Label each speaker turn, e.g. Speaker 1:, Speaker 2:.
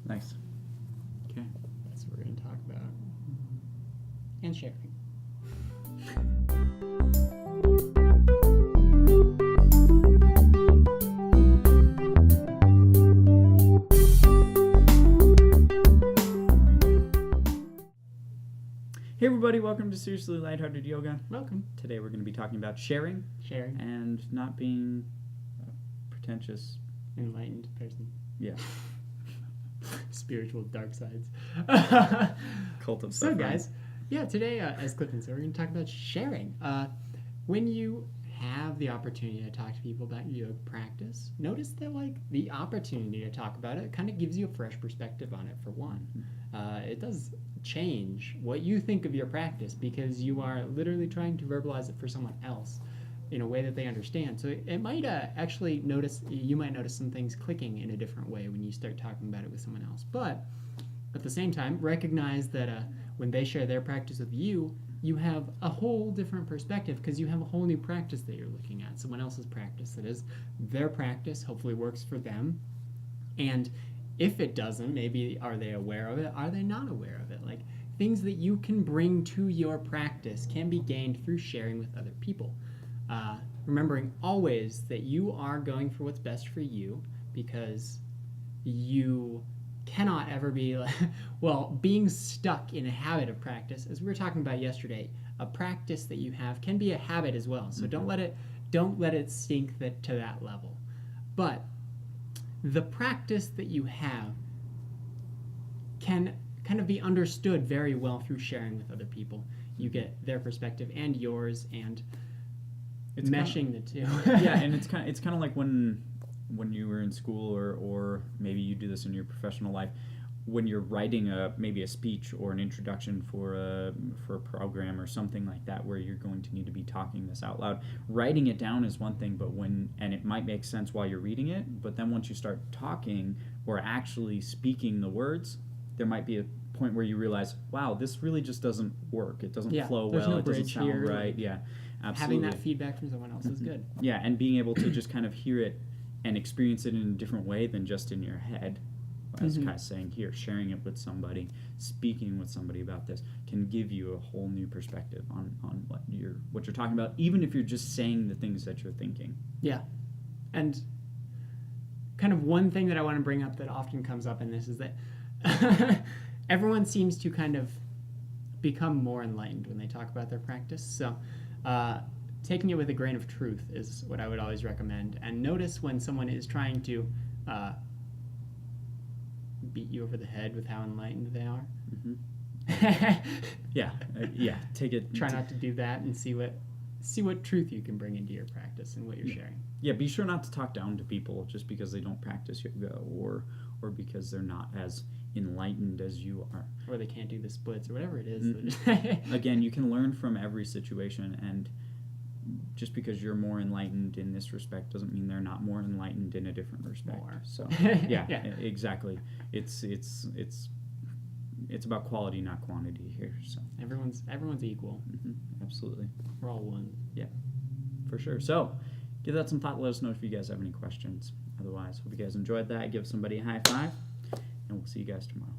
Speaker 1: Nice. Okay.
Speaker 2: That's what we're going to talk about. And sharing.
Speaker 1: Hey everybody, welcome to Seriously Lighthearted Yoga.
Speaker 2: Welcome.
Speaker 1: Today we're going to be talking about sharing and not being a pretentious,
Speaker 2: Enlightened person.
Speaker 1: yeah,
Speaker 2: Spiritual dark sides.
Speaker 1: cult of
Speaker 2: So
Speaker 1: suffering.
Speaker 2: guys, today, as Clifton said, we're going to talk about sharing. When you have the opportunity to talk to people about your yoga practice, notice that the opportunity to talk about it kind of gives you a fresh perspective on it, for one. It does change what you think of your practice because you are literally trying to verbalize it for someone else in a way that they understand. So it might you might notice some things clicking in a different way when you start talking about it with someone else. But at the same time, recognize that when they share their practice with you, you have a whole different perspective because you have a whole new practice that you're looking at. Someone else's practice, that is, their practice hopefully works for them. And if it doesn't, maybe are they aware of it? Are they not aware of it? Things that you can bring to your practice can be gained through sharing with other people. Remembering always that you are going for what's best for you because you cannot ever be, being stuck in a habit of practice, as we were talking about yesterday, a practice that you have can be a habit as well. So don't let it sink to that level. But the practice that you have can kind of be understood very well through sharing with other people. You get their perspective and yours, and it's meshing the two.
Speaker 1: Yeah, and it's kind of like when you were in school, or maybe you do this in your professional life, when you're writing maybe a speech or an introduction for a program or something like that, where you're going to need to be talking this out loud. Writing it down is one thing, and it might make sense while you're reading it, but then once you start talking or actually speaking the words, there might be a point where you realize, wow, this really just doesn't work. It doesn't flow well. It doesn't sound right. Yeah, absolutely.
Speaker 2: Having that feedback from someone else is good.
Speaker 1: Yeah, and being able to just kind of hear it and experience it in a different way than just in your head. As kind of saying here, sharing it with somebody, speaking with somebody about this can give you a whole new perspective on what you're talking about, even if you're just saying the things that you're thinking.
Speaker 2: Yeah, and kind of one thing that I want to bring up that often comes up in this is that everyone seems to kind of become more enlightened when they talk about their practice. So taking it with a grain of truth is what I would always recommend. And notice when someone is trying to beat you over the head with how enlightened they are.
Speaker 1: Take it.
Speaker 2: Try not to do that, and see what truth you can bring into your practice and what you're sharing.
Speaker 1: Yeah, be sure not to talk down to people just because they don't practice yoga or because they're not as enlightened as you are,
Speaker 2: or they can't do the splits or whatever it is.
Speaker 1: Again, you can learn from every situation, and just because you're more enlightened in this respect doesn't mean they're not more enlightened in a different respect. So yeah, exactly. It's about quality, not quantity here. So
Speaker 2: everyone's equal.
Speaker 1: Absolutely, we're all one. Yeah, for sure. So give that some thought. Let us know if you guys have any questions. Otherwise, hope you guys enjoyed that. Give somebody a high five, and we'll see you guys tomorrow.